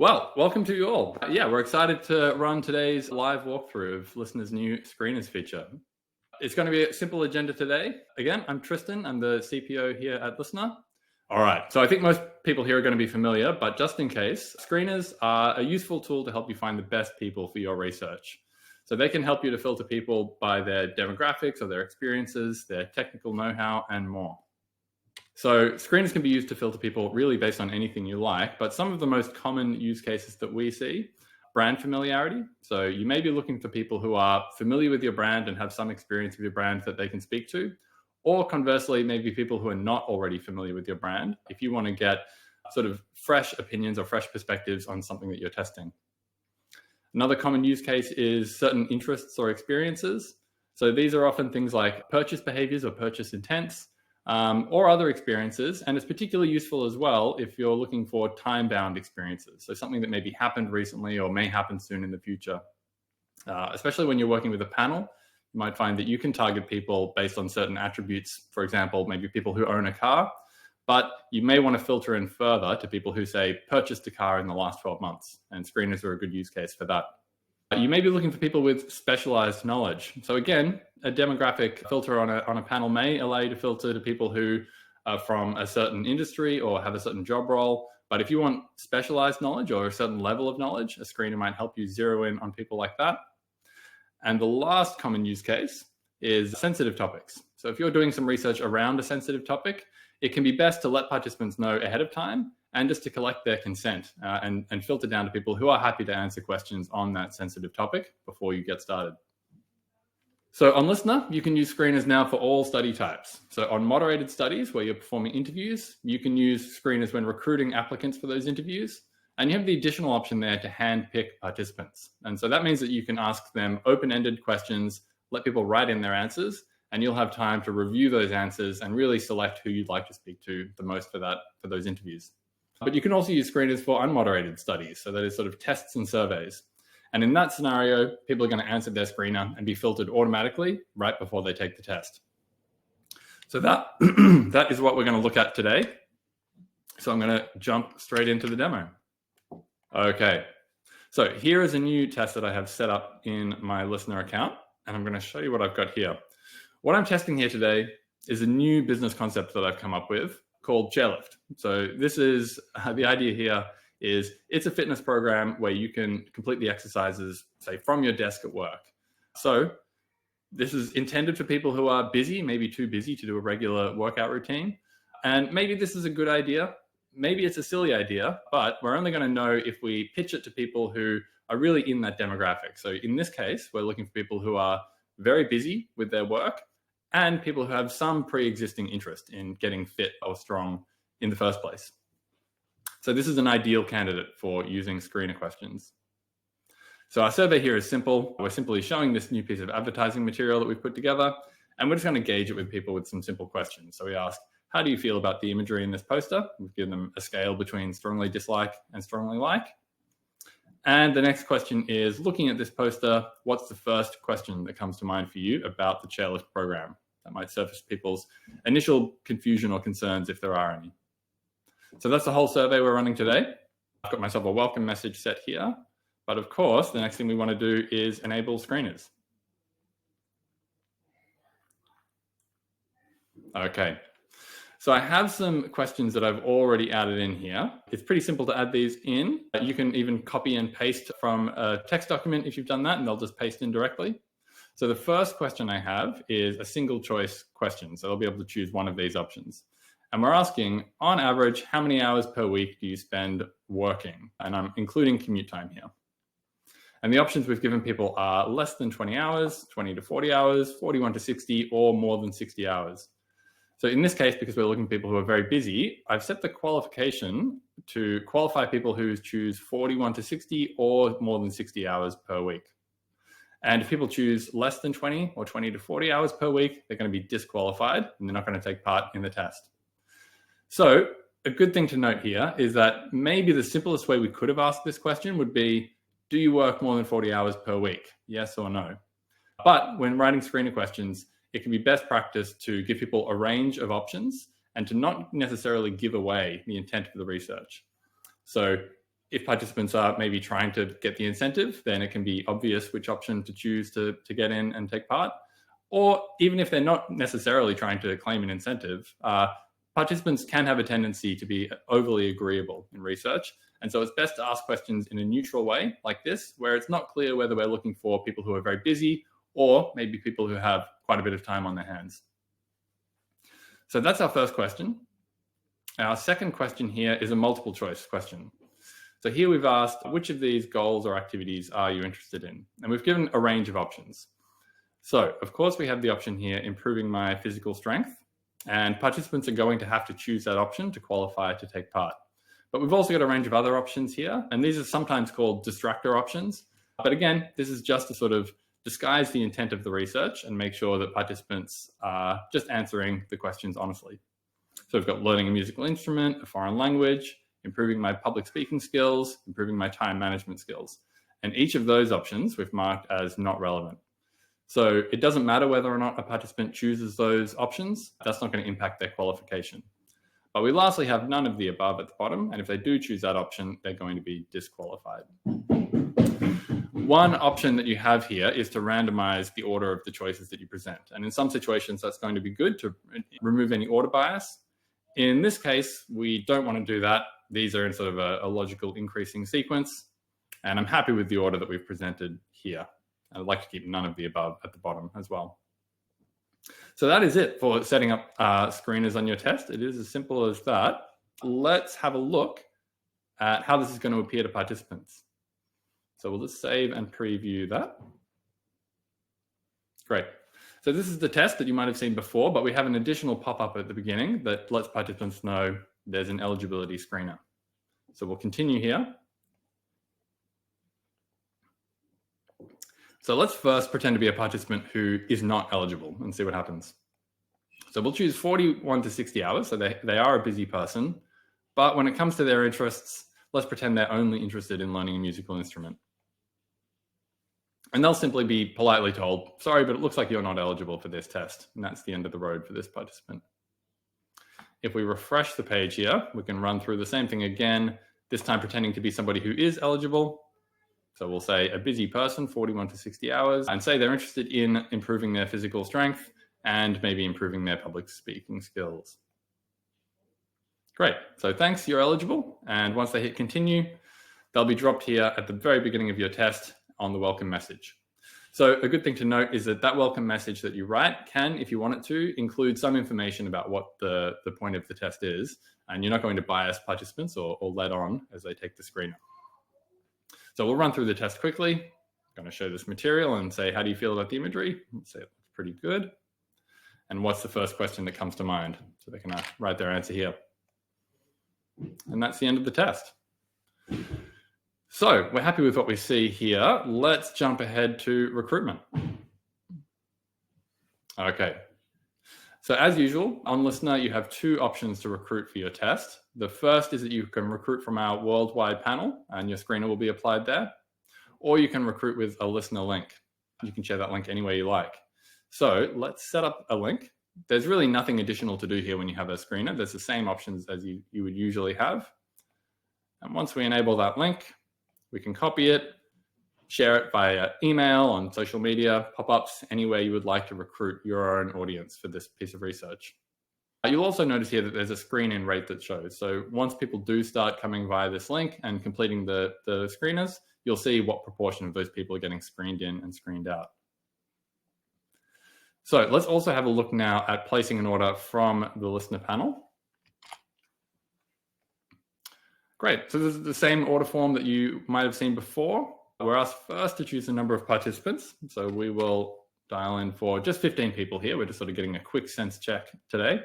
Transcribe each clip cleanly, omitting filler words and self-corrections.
Well, welcome to you all. Yeah, we're excited to run today's live walkthrough of Lyssna's new screeners feature. It's going to be a simple agenda today. Again, I'm Tristan. I'm the CPO here at Lyssna. All right, so I think most people here are going to be familiar, but just in case, screeners are a useful tool to help you find the best people for your research. So they can help you to filter people by their demographics or their experiences, their technical know-how, and more. So screeners can be used to filter people really based on anything you like, but some of the most common use cases that we see, brand familiarity. So you may be looking for people who are familiar with your brand and have some experience with your brand that they can speak to, or conversely, maybe people who are not already familiar with your brand, if you want to get sort of fresh opinions or fresh perspectives on something that you're testing. Another common use case is certain interests or experiences. So these are often things like purchase behaviors or purchase intents, or other experiences. And it's particularly useful as well if you're looking for time-bound experiences. So something that maybe happened recently or may happen soon in the future. Especially when you're working with a panel, you might find that you can target people based on certain attributes. For example, maybe people who own a car, but you may want to filter in further to people who say purchased a car in the last 12 months. And screeners are a good use case for that. You may be looking for people with specialized knowledge. So again, a demographic filter on a panel may allow you to filter to people who are from a certain industry or have a certain job role. But if you want specialized knowledge or a certain level of knowledge, a screener might help you zero in on people like that. And the last common use case is sensitive topics. So if you're doing some research around a sensitive topic, it can be best to let participants know ahead of time and just to collect their consent and filter down to people who are happy to answer questions on that sensitive topic before you get started. So on Lyssna, you can use screeners now for all study types. So on moderated studies where you're performing interviews, you can use screeners when recruiting applicants for those interviews. And you have the additional option there to handpick participants. And so that means that you can ask them open-ended questions, let people write in their answers, and you'll have time to review those answers and really select who you'd like to speak to the most for those interviews. But you can also use screeners for unmoderated studies. So that is sort of tests and surveys. And in that scenario, people are going to answer their screener and be filtered automatically right before they take the test. So that is what we're going to look at today. So I'm going to jump straight into the demo. Okay, so here is a new test that I have set up in my Lyssna account, and I'm going to show you what I've got here. What I'm testing here today is a new business concept that I've come up with called chairlift. So this is the idea here is it's a fitness program where you can complete the exercises, say, from your desk at work. So this is intended for people who are busy, maybe too busy to do a regular workout routine. And maybe this is a good idea. Maybe it's a silly idea, but we're only going to know if we pitch it to people who are really in that demographic. So in this case, we're looking for people who are very busy with their work and people who have some pre-existing interest in getting fit or strong in the first place. So this is an ideal candidate for using screener questions. So our survey here is simple. We're simply showing this new piece of advertising material that we've put together, and we're just going to gauge it with people with some simple questions. So we ask, how do you feel about the imagery in this poster? We've given them a scale between strongly dislike and strongly like. And the next question is, looking at this poster, what's the first question that comes to mind for you about the chairlift program? That might surface people's initial confusion or concerns if there are any. So that's the whole survey we're running today. I've got myself a welcome message set here. But of course, the next thing we want to do is enable screeners. Okay. So I have some questions that I've already added in here. It's pretty simple to add these in. You can even copy and paste from a text document if you've done that, and they'll just paste in directly. So the first question I have is a single choice question. So they'll be able to choose one of these options. And we're asking, on average, how many hours per week do you spend working? And I'm including commute time here. And the options we've given people are less than 20 hours, 20 to 40 hours, 41 to 60, or more than 60 hours. So in this case, because we're looking for people who are very busy, I've set the qualification to qualify people who choose 41 to 60 or more than 60 hours per week. And if people choose less than 20 or 20 to 40 hours per week, they're going to be disqualified and they're not going to take part in the test. So a good thing to note here is that maybe the simplest way we could have asked this question would be, do you work more than 40 hours per week? Yes or no? But when writing screener questions, it can be best practice to give people a range of options and to not necessarily give away the intent of the research. So If participants are maybe trying to get the incentive, then it can be obvious which option to choose to get in and take part. Or even if they're not necessarily trying to claim an incentive, participants can have a tendency to be overly agreeable in research. And so it's best to ask questions in a neutral way like this, where it's not clear whether we're looking for people who are very busy or maybe people who have quite a bit of time on their hands. So that's our first question. Our second question here is a multiple choice question. So here we've asked, which of these goals or activities are you interested in? And we've given a range of options. So of course we have the option here, improving my physical strength, and participants are going to have to choose that option to qualify to take part. But we've also got a range of other options here, and these are sometimes called distractor options. But again, this is just to sort of disguise the intent of the research and make sure that participants are just answering the questions honestly. So we've got learning a musical instrument, a foreign language, improving my public speaking skills, improving my time management skills. And each of those options we've marked as not relevant. So it doesn't matter whether or not a participant chooses those options, that's not going to impact their qualification. But we lastly have none of the above at the bottom, and if they do choose that option, they're going to be disqualified. One option that you have here is to randomize the order of the choices that you present. And in some situations, that's going to be good to remove any order bias. In this case, we don't want to do that. These are in sort of a logical increasing sequence, and I'm happy with the order that we've presented here. I'd like to keep none of the above at the bottom as well. So that is it for setting up screeners on your test. It is as simple as that. Let's have a look at how this is going to appear to participants. So we'll just save and preview that. Great. So this is the test that you might have seen before, but we have an additional pop-up at the beginning that lets participants know there's an eligibility screener. So we'll continue here. So let's first pretend to be a participant who is not eligible and see what happens. So we'll choose 41 to 60 hours. So they are a busy person, but when it comes to their interests, let's pretend they're only interested in learning a musical instrument. And they'll simply be politely told, sorry, but it looks like you're not eligible for this test. And that's the end of the road for this participant. If we refresh the page here, we can run through the same thing again, this time pretending to be somebody who is eligible. So we'll say a busy person, 41 to 60 hours, and say they're interested in improving their physical strength and maybe improving their public speaking skills. Great. So thanks, you're eligible. And once they hit continue, they'll be dropped here at the very beginning of your test on the welcome message. So a good thing to note is that welcome message that you write can, if you want it to, include some information about what the point of the test is, and you're not going to bias participants or let on as they take the screener. So we'll run through the test quickly. I'm going to show this material and say, how do you feel about the imagery? Let's say it looks pretty good. And what's the first question that comes to mind? So they can write their answer here. And that's the end of the test. So we're happy with what we see here. Let's jump ahead to recruitment. Okay. So as usual, on Lyssna, you have two options to recruit for your test. The first is that you can recruit from our worldwide panel and your screener will be applied there. Or you can recruit with a Lyssna link. You can share that link any way you like. So let's set up a link. There's really nothing additional to do here when you have a screener. There's the same options as you would usually have. And once we enable that link, we can copy it, share it via email, on social media, pop-ups, anywhere you would like to recruit your own audience for this piece of research. You'll also notice here that there's a screen-in rate that shows. So once people do start coming via this link and completing the screeners, you'll see what proportion of those people are getting screened in and screened out. So let's also have a look now at placing an order from the Lyssna panel. Great, so this is the same order form that you might have seen before. We're asked first to choose the number of participants. So we will dial in for just 15 people here. We're just sort of getting a quick sense check today.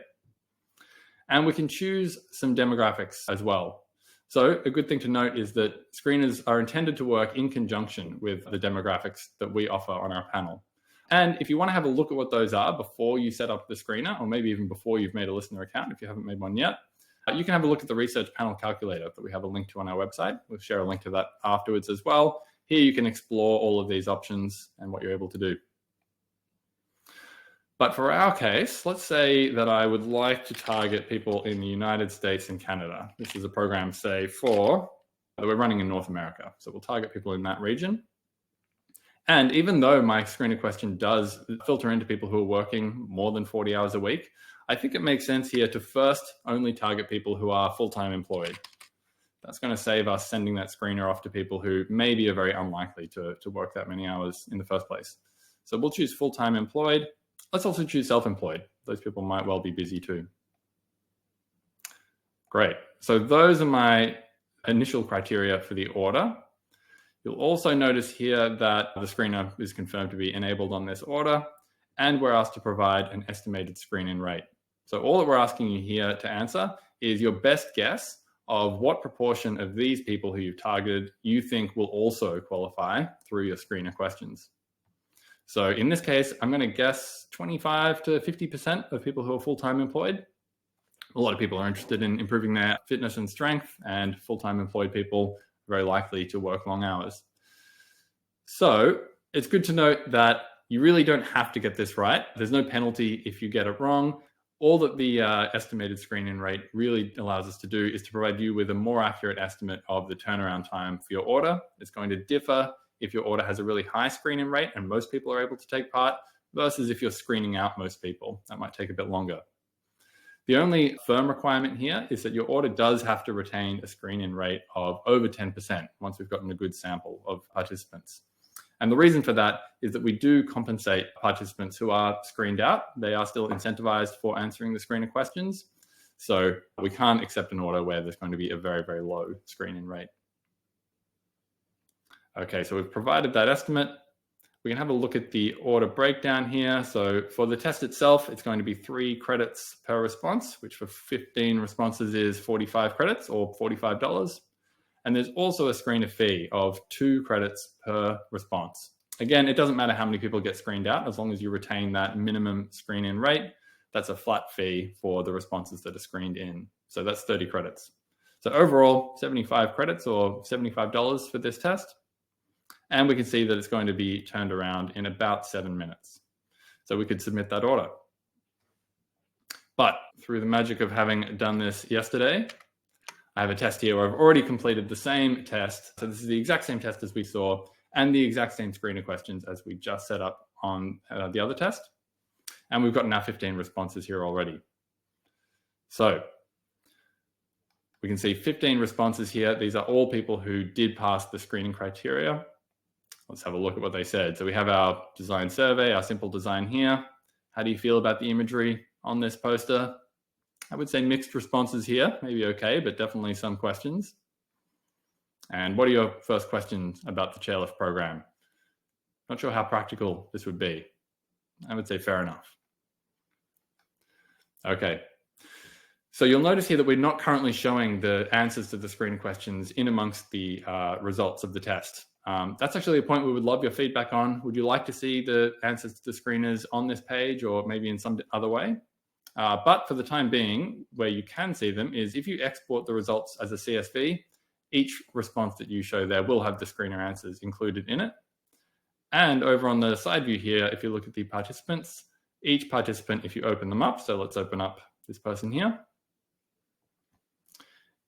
And we can choose some demographics as well. So a good thing to note is that screeners are intended to work in conjunction with the demographics that we offer on our panel. And if you want to have a look at what those are before you set up the screener, or maybe even before you've made a Lyssna account, if you haven't made one yet, you can have a look at the research panel calculator that we have a link to on our website. We'll share a link to that afterwards as well. Here you can explore all of these options and what you're able to do. But for our case, let's say that I would like to target people in the United States and Canada. This is a program, say, for that we're running in North America. So we'll target people in that region. And even though my screener question does filter into people who are working more than 40 hours a week, I think it makes sense here to first only target people who are full-time employed. That's going to save us sending that screener off to people who maybe are very unlikely to work that many hours in the first place. So we'll choose full-time employed. Let's also choose self-employed. Those people might well be busy too. Great. So those are my initial criteria for the order. You'll also notice here that the screener is confirmed to be enabled on this order, and we're asked to provide an estimated screen-in rate. So all that we're asking you here to answer is your best guess of what proportion of these people who you've targeted you think will also qualify through your screener questions. So in this case, I'm going to guess 25 to 50% of people who are full-time employed. A lot of people are interested in improving their fitness and strength, and full-time employed people are very likely to work long hours. So it's good to note that you really don't have to get this right. There's no penalty if you get it wrong. All that the estimated screen-in rate really allows us to do is to provide you with a more accurate estimate of the turnaround time for your order. It's going to differ if your order has a really high screen-in rate and most people are able to take part, versus if you're screening out most people. That might take a bit longer. The only firm requirement here is that your order does have to retain a screen-in rate of over 10% once we've gotten a good sample of participants. And the reason for that is that we do compensate participants who are screened out. They are still incentivized for answering the screener questions. So we can't accept an order where there's going to be a very, very low screen-in rate. Okay, so we've provided that estimate. We can have a look at the order breakdown here. So for the test itself, it's going to be 3 credits per response, which for 15 responses is 45 credits or $45. And there's also a screener fee of 2 credits per response. Again, it doesn't matter how many people get screened out, as long as you retain that minimum screen-in rate. That's a flat fee for the responses that are screened in. So that's 30 credits. So overall, 75 credits or $75 for this test. And we can see that it's going to be turned around in about 7 minutes. So we could submit that order. But through the magic of having done this yesterday, I have a test here where I've already completed the same test. So this is the exact same test as we saw and the exact same screener questions as we just set up on the other test. And we've got now 15 responses here already. So we can see 15 responses here. These are all people who did pass the screening criteria. Let's have a look at what they said. So we have our design survey, our simple design here. How do you feel about the imagery on this poster? I would say mixed responses here, maybe okay, but definitely some questions. And what are your first questions about the chairlift program? Not sure how practical this would be. I would say fair enough. Okay. So you'll notice here that we're not currently showing the answers to the screening questions in amongst the results of the test. That's actually a point we would love your feedback on. Would you like to see the answers to the screeners on this page or maybe in some other way? But for the time being, where you can see them is if you export the results as a CSV, each response that you show there will have the screener answers included in it. And over on the side view here, if you look at the participants, each participant, if you open them up, so let's open up this person here,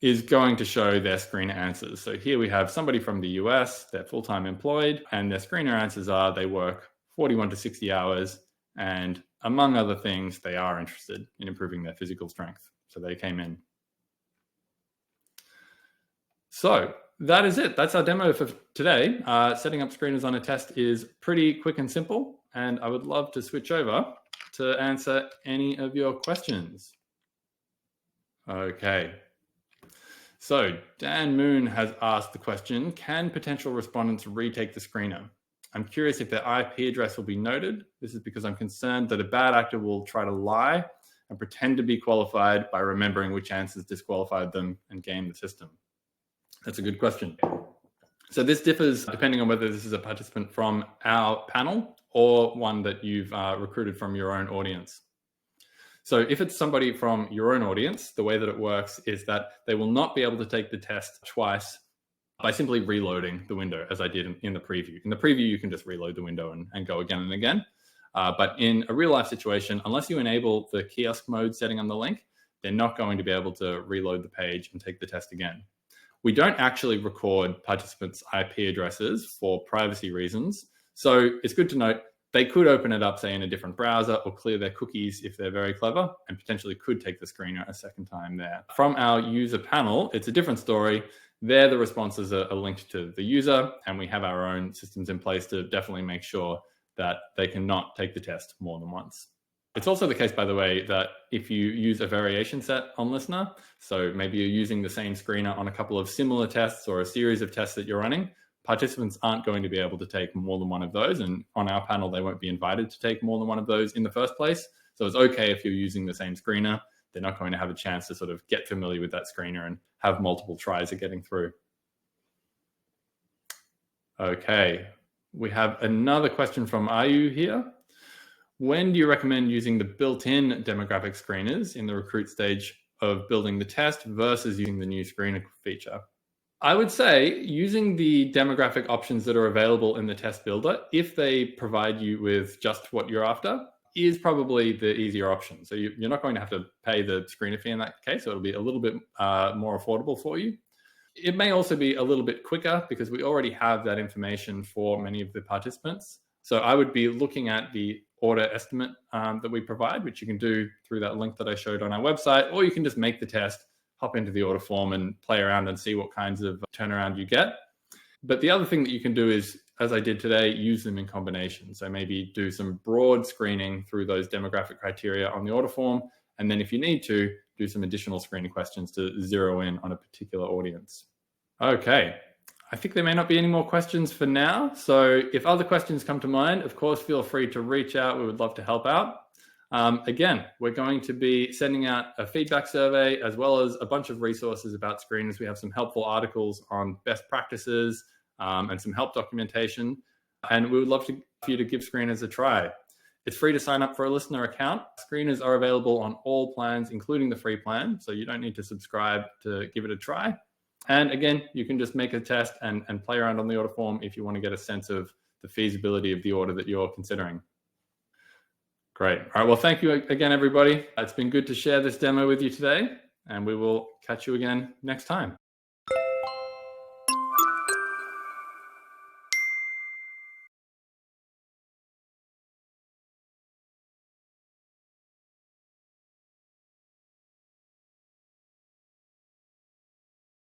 is going to show their screener answers. So here we have somebody from the US, they're full-time employed, and their screener answers are they work 41 to 60 hours, and among other things, they are interested in improving their physical strength. So they came in. So that is it. That's our demo for today. Setting up screeners on a test is pretty quick and simple, and I would love to switch over to answer any of your questions. Okay. So Dan Moon has asked the question, can potential respondents retake the screener? I'm curious if their IP address will be noted. This is because I'm concerned that a bad actor will try to lie and pretend to be qualified by remembering which answers disqualified them and game the system. That's a good question. So this differs depending on whether this is a participant from our panel or one that you've recruited from your own audience. So if it's somebody from your own audience, the way that it works is that they will not be able to take the test twice by simply reloading the window, as I did in the preview. In the preview, you can just reload the window and go again and again. But in a real life situation, unless you enable the kiosk mode setting on the link, they're not going to be able to reload the page and take the test again. we don't actually record participants' IP addresses for privacy reasons. So it's good to note they could open it up, say, in a different browser or clear their cookies if they're very clever, and potentially could take the screener a second time there. From our user panel, it's a different story. There, the responses are linked to the user, and we have our own systems in place to definitely make sure that they cannot take the test more than once. It's also the case, by the way, that if you use a variation set on Lyssna, so maybe you're using the same screener on a couple of similar tests or a series of tests that you're running, participants aren't going to be able to take more than one of those. And on our panel, they won't be invited to take more than one of those in the first place. So it's okay if you're using the same screener. They're not going to have a chance to sort of get familiar with that screener and have multiple tries at getting through. Okay, we have another question from Ayu here. When do you recommend using the built-in demographic screeners in the recruit stage of building the test versus using the new screener feature? I would say using the demographic options that are available in the test builder, if they provide you with just what you're after, is probably the easier option. So you're not going to have to pay the screener fee in that case, so it'll be a little bit more affordable for you. It may also be a little bit quicker because we already have that information for many of the participants. So I would be looking at the order estimate that we provide, which you can do through that link that I showed on our website, or you can just make the test, hop into the order form and play around and see what kinds of turnaround you get. But the other thing that you can do is, as I did today, use them in combination. So maybe do some broad screening through those demographic criteria on the order form. And then if you need to, do some additional screening questions to zero in on a particular audience. Okay, I think there may not be any more questions for now. So if other questions come to mind, of course, feel free to reach out. We would love to help out. Again, we're going to be sending out a feedback survey as well as a bunch of resources about screeners. We have some helpful articles on best practices and some help documentation. And we would love for you to give screeners a try. It's free to sign up for a Lyssna account. Screeners are available on all plans, including the free plan. So you don't need to subscribe to give it a try. And again, you can just make a test and play around on the order form if you want to get a sense of the feasibility of the order that you're considering. Great. All right. Well, thank you again, everybody. It's been good to share this demo with you today, and we will catch you again next time.